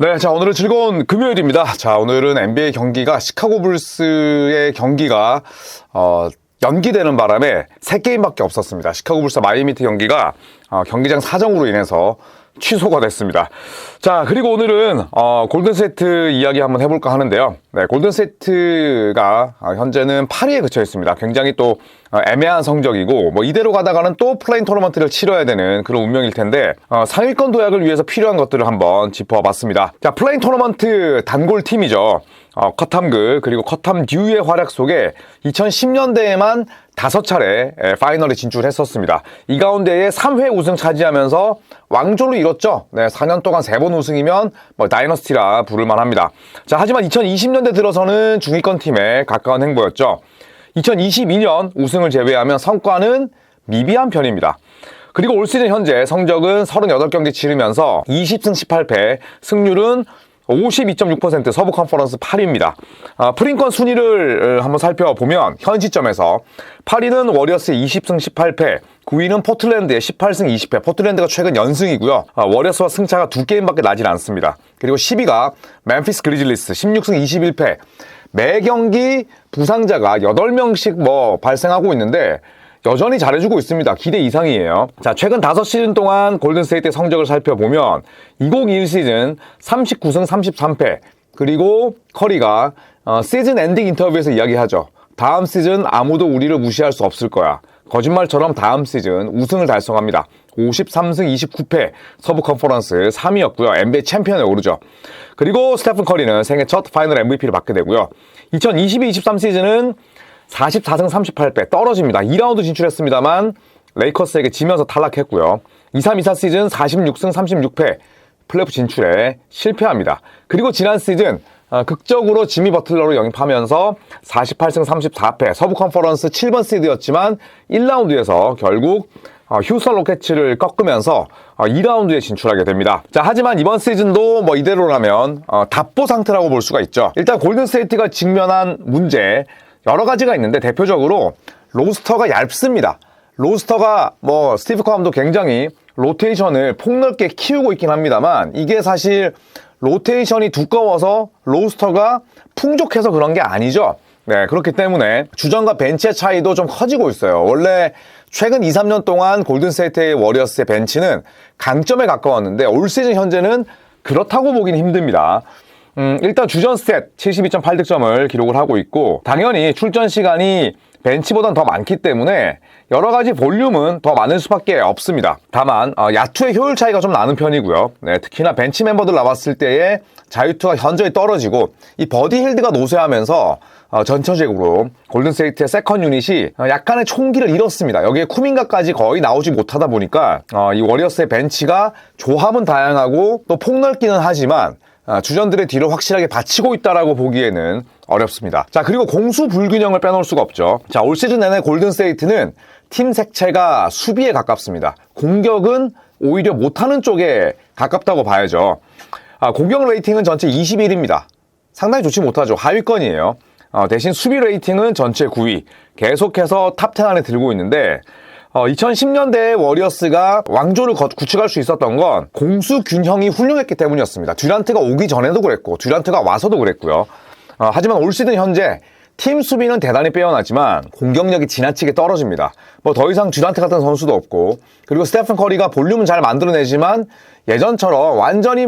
네, 자, 오늘은 즐거운 금요일입니다. 자, 오늘은 NBA 경기가 시카고 불스의 경기가 연기되는 바람에 3게임밖에 없었습니다. 시카고 불스 마이애미 히트 경기가 경기장 사정으로 인해서 취소가 됐습니다. 자, 그리고 오늘은 골든스테이트 이야기 한번 해볼까 하는데요. 네, 골든스테이트가 현재는 8위에 그쳐 있습니다. 굉장히 또 애매한 성적이고 뭐 이대로 가다가는 또 플레인 토너먼트를 치러야 되는 그런 운명일 텐데 상위권 도약을 위해서 필요한 것들을 한번 짚어봤습니다. 자, 플레인 토너먼트 단골 팀이죠. 커탐그 그리고 커탐 듀의 활약 속에 2010년대에만 5차례 파이널에 진출했었습니다. 이 가운데에 3회 우승 차지하면서 왕조를 이뤘죠. 네, 4년 동안 3번 우승이면 뭐 다이너스티라 부를만 합니다. 자, 하지만 2020년대 들어서는 중위권 팀에 가까운 행보였죠. 2022년 우승을 제외하면 성과는 미비한 편입니다. 그리고 올 시즌 현재 성적은 38경기 치르면서 20승 18패, 승률은 52.6%, 서부 컨퍼런스 8위입니다. 프린권 순위를 한번 살펴보면 현 시점에서 8위는 워리어스의 20승 18패, 9위는 포틀랜드의 18승 20패, 포틀랜드가 최근 연승이고요. 워리어스와 승차가 2게임밖에 나질 않습니다. 그리고 10위가 멤피스 그리즐리스 16승 21패, 매 경기 부상자가 8명씩 발생하고 있는데 여전히 잘해주고 있습니다. 기대 이상이에요. 자, 최근 5시즌 동안 골든스테이트의 성적을 살펴보면 2021 시즌 39승 33패, 그리고 커리가 시즌 엔딩 인터뷰에서 이야기하죠. 다음 시즌 아무도 우리를 무시할 수 없을 거야. 거짓말처럼 다음 시즌 우승을 달성합니다. 53승 29패, 서부 컨퍼런스 3위였고요. NBA 챔피언에 오르죠. 그리고 스테픈 커리는 생애 첫 파이널 MVP를 받게 되고요. 2022-23 시즌은 44승 38패 떨어집니다. 2라운드 진출했습니다만 레이커스에게 지면서 탈락했고요. 23-24 시즌 46승 36패 플레이오프 진출에 실패합니다. 그리고 지난 시즌 극적으로 지미 버틀러로 영입하면서 48승 34패 서부 컨퍼런스 7번 시드였지만 1라운드에서 결국 휴스턴 로켓츠를 꺾으면서 2라운드에 진출하게 됩니다. 자, 하지만 이번 시즌도 이대로라면 답보 상태라고 볼 수가 있죠. 일단 골든스테이트가 직면한 문제 여러 가지가 있는데 대표적으로 로스터가 얇습니다. 로스터가 스티브 커함도 굉장히 로테이션을 폭넓게 키우고 있긴 합니다만 이게 사실 로테이션이 두꺼워서 로스터가 풍족해서 그런 게 아니죠. 네, 그렇기 때문에 주전과 벤치의 차이도 좀 커지고 있어요. 원래 최근 2, 3년 동안 골든스테이트 워리어스의 벤치는 강점에 가까웠는데 올 시즌 현재는 그렇다고 보기는 힘듭니다. 일단 주전 스탯 72.8득점을 기록을 하고 있고 당연히 출전 시간이 벤치보단 더 많기 때문에 여러 가지 볼륨은 더 많을 수밖에 없습니다. 다만 야투의 효율 차이가 좀 나는 편이고요. 네, 특히나 벤치 멤버들 나왔을 때의 자유투가 현저히 떨어지고 이 버디 힐드가 노쇠하면서 전체적으로 골든스테이트의 세컨 유닛이 약간의 총기를 잃었습니다. 여기에 쿠민가까지 거의 나오지 못하다 보니까 이 워리어스의 벤치가 조합은 다양하고 또 폭넓기는 하지만 주전들의 뒤를 확실하게 받치고 있다라고 보기에는 어렵습니다. 자, 그리고 공수 불균형을 빼놓을 수가 없죠. 자, 올 시즌 내내 골든스테이트는 팀 색채가 수비에 가깝습니다. 공격은 오히려 못하는 쪽에 가깝다고 봐야죠. 공격 레이팅은 전체 21입니다. 상당히 좋지 못하죠. 하위권이에요. 대신 수비 레이팅은 전체 9위. 계속해서 탑 10 안에 들고 있는데 2010년대에 워리어스가 왕조를 구축할 수 있었던 건 공수 균형이 훌륭했기 때문이었습니다. 듀란트가 오기 전에도 그랬고 듀란트가 와서도 그랬고요. 하지만 올 시즌 현재 팀 수비는 대단히 빼어나지만 공격력이 지나치게 떨어집니다. 더 이상 듀란트 같은 선수도 없고 그리고 스테픈 커리가 볼륨은 잘 만들어내지만 예전처럼 완전히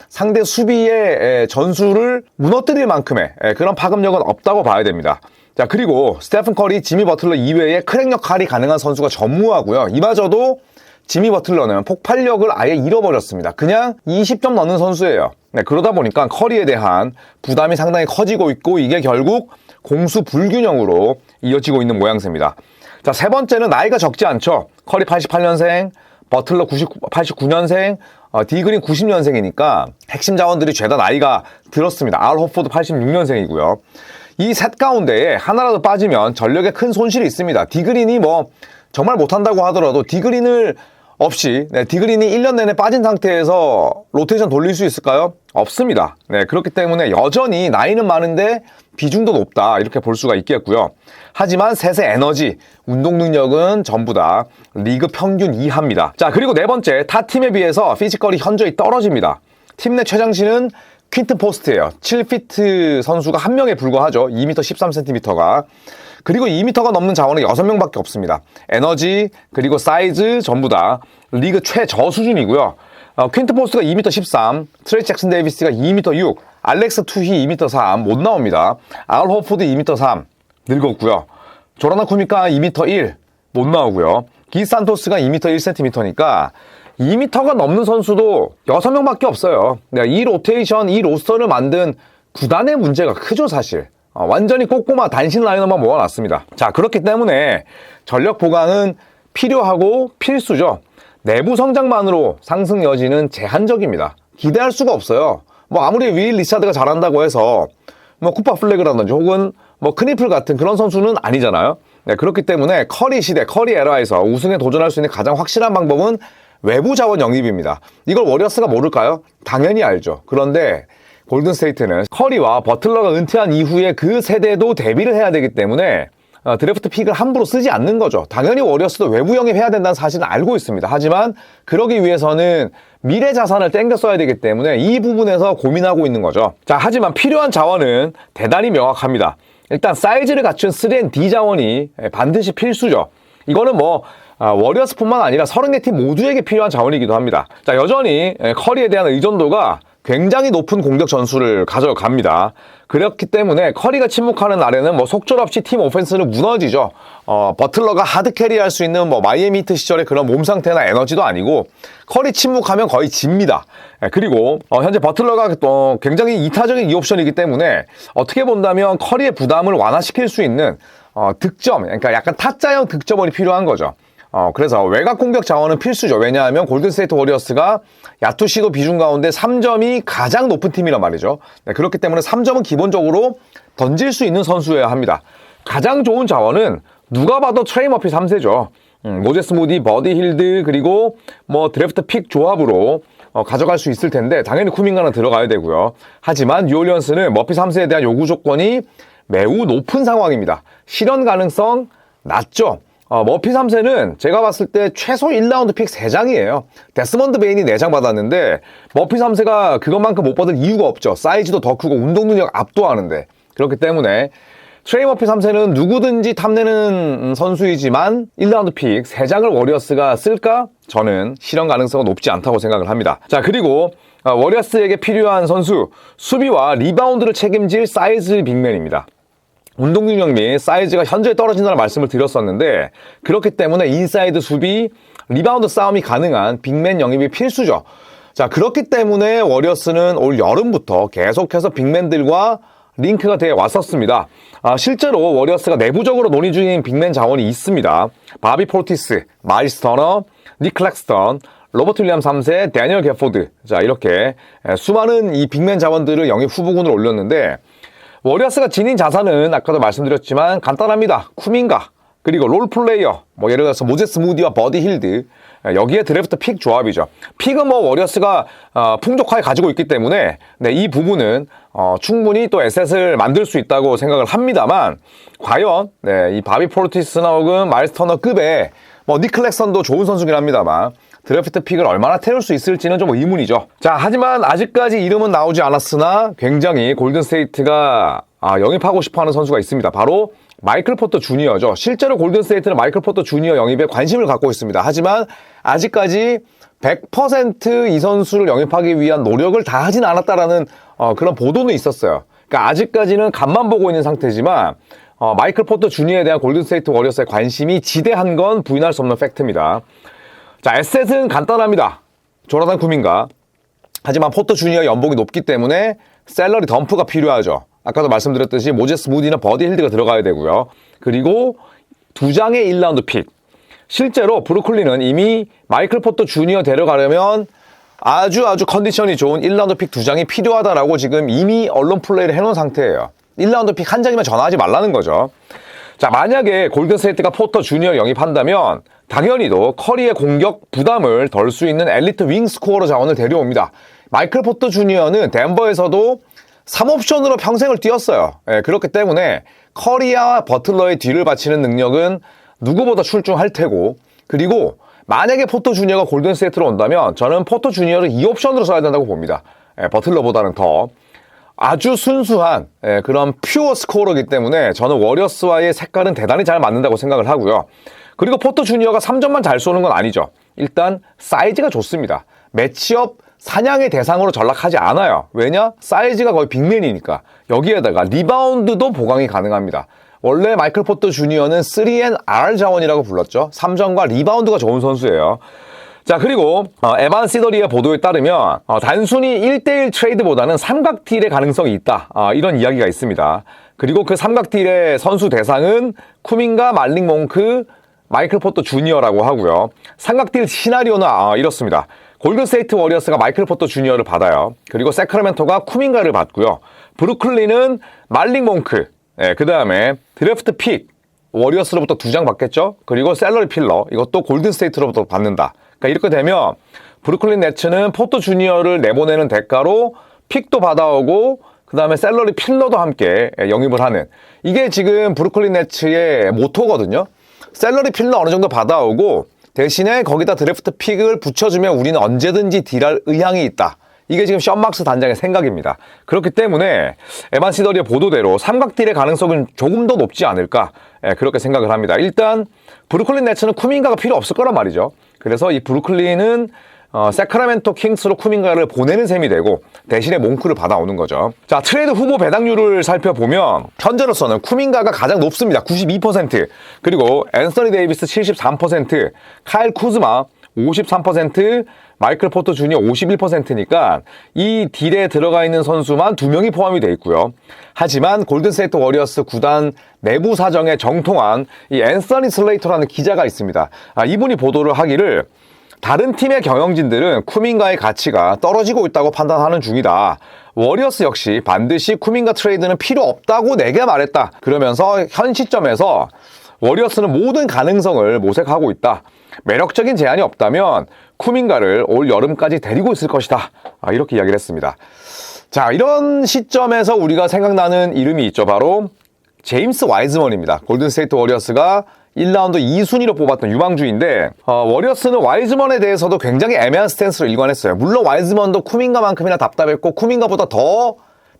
상대 수비의 전술을 무너뜨릴 만큼의 그런 파급력은 없다고 봐야 됩니다. 자, 그리고 스테픈 커리, 지미 버틀러 이외에 크랙 역할이 가능한 선수가 전무하고요. 이마저도 지미 버틀러는 폭발력을 아예 잃어버렸습니다. 그냥 20점 넣는 선수예요. 네, 그러다 보니까 커리에 대한 부담이 상당히 커지고 있고 이게 결국 공수 불균형으로 이어지고 있는 모양새입니다. 자, 세 번째는 나이가 적지 않죠. 커리 88년생, 버틀러 89년생, 디그린 90년생이니까 핵심 자원들이 죄다 나이가 들었습니다. 알 호포드 86년생이고요. 이 셋 가운데에 하나라도 빠지면 전력에 큰 손실이 있습니다. 디그린이 정말 못한다고 하더라도 디그린을 없이 디그린이 1년 내내 빠진 상태에서 로테이션 돌릴 수 있을까요? 없습니다. 네, 그렇기 때문에 여전히 나이는 많은데 비중도 높다 이렇게 볼 수가 있겠고요. 하지만 셋의 에너지, 운동 능력은 전부 다 리그 평균 이하입니다. 자, 그리고 네 번째, 타 팀에 비해서 피지컬이 현저히 떨어집니다. 팀 내 최장신은 퀸튼 포스트예요. 7피트 선수가 한 명에 불과하죠. 2m 13cm가. 그리고 2m가 넘는 자원은 6명밖에 없습니다. 에너지 그리고 사이즈 전부 다 리그 최저 수준이고요. 퀸트 포스트가 2m 13, 트레이 잭슨 데이비스가 2m 6, 알렉스 투히 2m 3 못 나옵니다. 알 호포드 2m 3 늙었고요. 조라나 쿠미카 2m 1 못 나오고요. 기 산토스가 2m 1cm니까 2m가 넘는 선수도 6명밖에 없어요. 이 로테이션, 이 로스터를 만든 구단의 문제가 크죠, 사실. 완전히 꼬꼬마 단신 라인업만 모아놨습니다. 자, 그렇기 때문에 전력 보강은 필요하고 필수죠. 내부 성장만으로 상승 여지는 제한적입니다. 기대할 수가 없어요. 아무리 윌 리차드가 잘한다고 해서 쿠파 플래그라든지 혹은 크니플 같은 그런 선수는 아니잖아요. 네, 그렇기 때문에 커리 시대, 커리 에라에서 우승에 도전할 수 있는 가장 확실한 방법은 외부 자원 영입입니다. 이걸 워리어스가 모를까요? 당연히 알죠. 그런데 골든스테이트는 커리와 버틀러가 은퇴한 이후에 그 세대도 대비를 해야 되기 때문에 드래프트 픽을 함부로 쓰지 않는 거죠. 당연히 워리어스도 외부 영입해야 된다는 사실은 알고 있습니다. 하지만 그러기 위해서는 미래 자산을 땡겨 써야 되기 때문에 이 부분에서 고민하고 있는 거죠. 자, 하지만 필요한 자원은 대단히 명확합니다. 일단 사이즈를 갖춘 3&D 자원이 반드시 필수죠. 이거는 워리어스뿐만 아니라 34팀 모두에게 필요한 자원이기도 합니다. 자, 여전히 커리에 대한 의존도가 굉장히 높은 공격 전술을 가져갑니다. 그렇기 때문에 커리가 침묵하는 날에는 속절없이 팀 오펜스는 무너지죠. 버틀러가 하드 캐리할 수 있는 마이애미 히트 시절의 그런 몸 상태나 에너지도 아니고 커리 침묵하면 거의 집니다. 그리고 현재 버틀러가 또 굉장히 이타적인 2옵션이기 때문에 어떻게 본다면 커리의 부담을 완화시킬 수 있는 득점, 그러니까 약간 타짜형 득점원이 필요한 거죠. 그래서 외곽 공격 자원은 필수죠. 왜냐하면 골든스테이트 워리어스가 야투 시도 비중 가운데 3점이 가장 높은 팀이란 말이죠. 네, 그렇기 때문에 3점은 기본적으로 던질 수 있는 선수여야 합니다. 가장 좋은 자원은 누가 봐도 트레이 머피 3세죠. 모제스 무디, 버디 hil드 그리고 드래프트 픽 조합으로 가져갈 수 있을 텐데 당연히 쿠밍가는 들어가야 되고요. 하지만 뉴올리언스는 머피 3세에 대한 요구 조건이 매우 높은 상황입니다. 실현 가능성 낮죠. 머피 3세는 제가 봤을 때 최소 1라운드 픽 3장이에요. 데스먼드 베인이 4장 받았는데 머피 3세가 그것만큼 못 받을 이유가 없죠. 사이즈도 더 크고 운동 능력 압도하는데. 그렇기 때문에 트레이 머피 3세는 누구든지 탐내는 선수이지만 1라운드 픽 3장을 워리어스가 쓸까? 저는 실현 가능성은 높지 않다고 생각을 합니다. 자, 그리고 워리어스에게 필요한 선수, 수비와 리바운드를 책임질 사이즈 빅맨입니다. 운동 능력 및 사이즈가 현저히 떨어진다는 말씀을 드렸었는데 그렇기 때문에 인사이드 수비, 리바운드 싸움이 가능한 빅맨 영입이 필수죠. 자, 그렇기 때문에 워리어스는 올 여름부터 계속해서 빅맨들과 링크가 되어 왔었습니다. 실제로 워리어스가 내부적으로 논의 중인 빅맨 자원이 있습니다. 바비 포르티스, 마일스 터너, 닉 클렉스턴, 로버트 윌리엄 3세, 데니얼 게포드. 자, 이렇게 수많은 이 빅맨 자원들을 영입 후보군을 올렸는데 워리어스가 지닌 자산은 아까도 말씀드렸지만 간단합니다. 쿠밍가, 그리고 롤플레이어, 예를 들어서 모제스 무디와 버디 hil드, 여기에 드래프트 픽 조합이죠. 픽은 워리어스가 풍족하게 가지고 있기 때문에 이 부분은 충분히 또 에셋을 만들 수 있다고 생각을 합니다만 과연 이 바비 포르티스나 혹은 마일스 터너급의 닉 클렉선도 좋은 선수긴 합니다만 드래프트 픽을 얼마나 태울 수 있을지는 좀 의문이죠. 자, 하지만 아직까지 이름은 나오지 않았으나 굉장히 골든스테이트가 영입하고 싶어하는 선수가 있습니다. 바로 마이클 포터 주니어죠. 실제로 골든스테이트는 마이클 포터 주니어 영입에 관심을 갖고 있습니다. 하지만 아직까지 100% 이 선수를 영입하기 위한 노력을 다 하진 않았다라는 그런 보도는 있었어요. 그러니까 아직까지는 간만 보고 있는 상태지만 마이클 포터 주니어에 대한 골든스테이트 워리어스의 관심이 지대한 건 부인할 수 없는 팩트입니다. 자, 에셋은 간단합니다. 조나단 쿠밍가. 하지만 포터 주니어 연봉이 높기 때문에 셀러리 덤프가 필요하죠. 아까도 말씀드렸듯이 모제스 무디나 버디 hil드가 들어가야 되고요. 그리고 2장의 1라운드 픽. 실제로 브루클린은 이미 마이클 포터 주니어 데려가려면 아주 컨디션이 좋은 1라운드 픽 2장이 필요하다라고 지금 이미 언론 플레이를 해놓은 상태예요. 1라운드 픽 한 장이면 전화하지 말라는 거죠. 자, 만약에 골든스테이트가 포터 주니어 영입한다면 당연히도 커리의 공격 부담을 덜 수 있는 엘리트 윙 스코어러 자원을 데려옵니다. 마이클 포터 주니어는 덴버에서도 3옵션으로 평생을 뛰었어요. 그렇기 때문에 커리와 버틀러의 뒤를 받치는 능력은 누구보다 출중할 테고, 그리고 만약에 포터 주니어가 골든스테이트로 온다면 저는 포터 주니어를 2옵션으로 써야 된다고 봅니다. 버틀러보다는 더 아주 순수한 그런 퓨어 스코어이기 때문에 저는 워리어스와의 색깔은 대단히 잘 맞는다고 생각을 하고요. 그리고 포터 주니어가 3점만 잘 쏘는 건 아니죠. 일단 사이즈가 좋습니다. 매치업 사냥의 대상으로 전락하지 않아요. 왜냐? 사이즈가 거의 빅맨이니까. 여기에다가 리바운드도 보강이 가능합니다. 원래 마이클 포터 주니어는 3&R 자원이라고 불렀죠. 3점과 리바운드가 좋은 선수예요. 자, 그리고 에반 시더리의 보도에 따르면 단순히 1대1 트레이드보다는 삼각딜의 가능성이 있다. 이런 이야기가 있습니다. 그리고 그 삼각딜의 선수 대상은 쿠민가, 말링 몽크, 마이클 포터 주니어라고 하고요. 삼각딜 시나리오는 이렇습니다. 골든스테이트 워리어스가 마이클 포터 주니어를 받아요. 그리고 세크라멘토가 쿠민가를 받고요. 브루클린은 말링 몽크, 그 다음에 드래프트 픽, 워리어스로부터 2장 받겠죠? 그리고 셀러리 필러, 이것도 골든스테이트로부터 받는다. 그러니까 이렇게 되면 브루클린 네츠는 포터 주니어를 내보내는 대가로 픽도 받아오고 그 다음에 셀러리 필러도 함께 영입을 하는, 이게 지금 브루클린 네츠의 모토거든요. 셀러리 필러 어느 정도 받아오고 대신에 거기다 드래프트 픽을 붙여주면 우리는 언제든지 딜할 의향이 있다. 이게 지금 션 막스 단장의 생각입니다. 그렇기 때문에 에반 시더리의 보도대로 삼각딜의 가능성은 조금 더 높지 않을까, 그렇게 생각을 합니다. 일단 브루클린 네츠는 쿠민가가 필요 없을 거란 말이죠. 그래서 이 브루클린은 세크라멘토 킹스로 쿠민가를 보내는 셈이 되고 대신에 몽크를 받아오는 거죠. 자, 트레이드 후보 배당률을 살펴보면 현재로서는 쿠민가가 가장 높습니다. 92%, 그리고 앤서니 데이비스 73%, 카일 쿠즈마 53%, 마이클 포터 주니어 51%니까 이 딜에 들어가 있는 선수만 2명이 포함이 되어 있고요. 하지만 골든스테이트 워리어스 구단 내부 사정에 정통한 이 앤서니 슬레이터라는 기자가 있습니다. 이분이 보도를 하기를 다른 팀의 경영진들은 쿠민가의 가치가 떨어지고 있다고 판단하는 중이다. 워리어스 역시 반드시 쿠민가 트레이드는 필요 없다고 내게 말했다. 그러면서 현 시점에서 워리어스는 모든 가능성을 모색하고 있다. 매력적인 제안이 없다면 쿠민가를 올 여름까지 데리고 있을 것이다. 이렇게 이야기를 했습니다. 자, 이런 시점에서 우리가 생각나는 이름이 있죠. 바로 제임스 와이즈먼입니다. 골든스테이트 워리어스가 1라운드 2순위로 뽑았던 유망주인데 워리어스는 와이즈먼에 대해서도 굉장히 애매한 스탠스로 일관했어요. 물론 와이즈먼도 쿠민가만큼이나 답답했고 쿠민가보다 더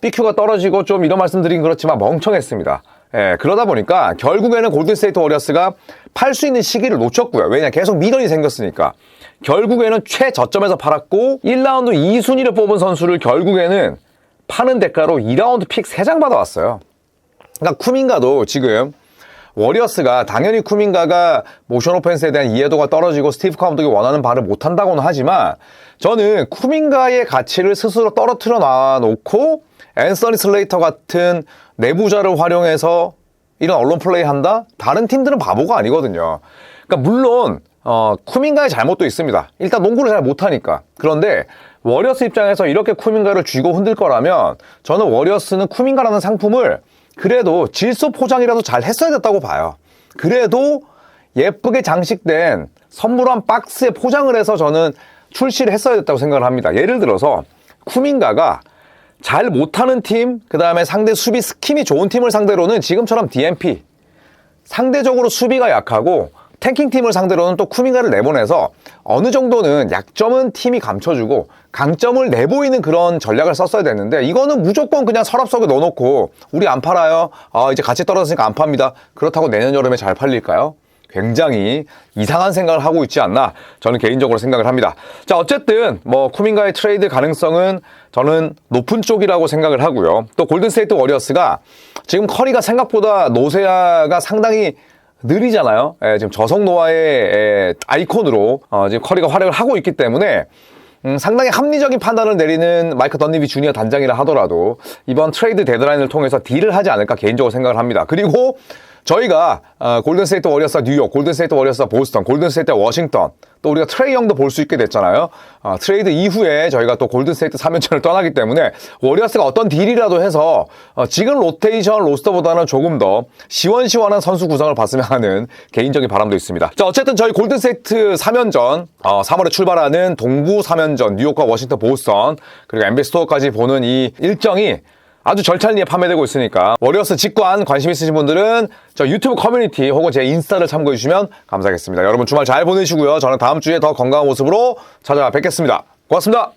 BQ가 떨어지고 좀 이런 말씀드리긴 그렇지만 멍청했습니다. 그러다 보니까 결국에는 골든스테이트 워리어스가 팔 수 있는 시기를 놓쳤고요. 왜냐, 계속 미련이 생겼으니까. 결국에는 최저점에서 팔았고 1라운드 2순위를 뽑은 선수를 결국에는 파는 대가로 2라운드 픽 3장 받아왔어요. 그러니까 쿠민가도 지금 워리어스가 당연히 쿠민가가 모션 오펜스에 대한 이해도가 떨어지고 스티브 감독이 원하는 바를 못한다고는 하지만 저는 쿠민가의 가치를 스스로 떨어뜨려 놔놓고 앤서니 슬레이터 같은 내부자를 활용해서 이런 언론 플레이 한다? 다른 팀들은 바보가 아니거든요. 그러니까 물론 쿠민가의 잘못도 있습니다. 일단 농구를 잘 못하니까. 그런데 워리어스 입장에서 이렇게 쿠민가를 쥐고 흔들 거라면 저는 워리어스는 쿠민가라는 상품을 그래도 질소 포장이라도 잘 했어야 됐다고 봐요. 그래도 예쁘게 장식된 선물한 박스에 포장을 해서 저는 출시를 했어야 됐다고 생각을 합니다. 예를 들어서 쿠민가가 잘 못하는 팀, 그 다음에 상대 수비 스킴이 좋은 팀을 상대로는 지금처럼 DMP, 상대적으로 수비가 약하고 탱킹팀을 상대로는 또 쿠민가를 내보내서 어느 정도는 약점은 팀이 감춰주고 강점을 내보이는 그런 전략을 썼어야 됐는데, 이거는 무조건 그냥 서랍 속에 넣어놓고 우리 안 팔아요, 이제 가치 떨어졌으니까 안 팝니다. 그렇다고 내년 여름에 잘 팔릴까요? 굉장히 이상한 생각을 하고 있지 않나, 저는 개인적으로 생각을 합니다. 자, 어쨌든 뭐 쿠민가의 트레이드 가능성은 저는 높은 쪽이라고 생각을 하고요. 또 골든스테이트 워리어스가 지금 커리가 생각보다 노세아가 상당히 느리잖아요. 지금 저속 노화의 아이콘으로 지금 커리가 활약을 하고 있기 때문에 상당히 합리적인 판단을 내리는 마이크 던니비 주니어 단장이라 하더라도 이번 트레이드 데드라인을 통해서 딜을 하지 않을까 개인적으로 생각을 합니다. 그리고 저희가 골든스테이트 워리어스와 뉴욕, 골든스테이트 워리어스와 보스턴, 골든스테이트와 워싱턴, 또 우리가 트레이 형도 볼 수 있게 됐잖아요. 트레이드 이후에 저희가 또 골든스테이트 3연전을 떠나기 때문에 워리어스가 어떤 딜이라도 해서 지금 로테이션 로스터보다는 조금 더 시원시원한 선수 구성을 봤으면 하는 개인적인 바람도 있습니다. 자, 어쨌든 저희 골든스테이트 3연전 3월에 출발하는 동부 3연전 뉴욕과 워싱턴, 보스턴, 그리고 NBA 스토어까지 보는 이 일정이 아주 절찬리에 판매되고 있으니까 워리어스 직관 관심 있으신 분들은 저 유튜브 커뮤니티 혹은 제 인스타를 참고해 주시면 감사하겠습니다. 여러분 주말 잘 보내시고요. 저는 다음 주에 더 건강한 모습으로 찾아뵙겠습니다. 고맙습니다.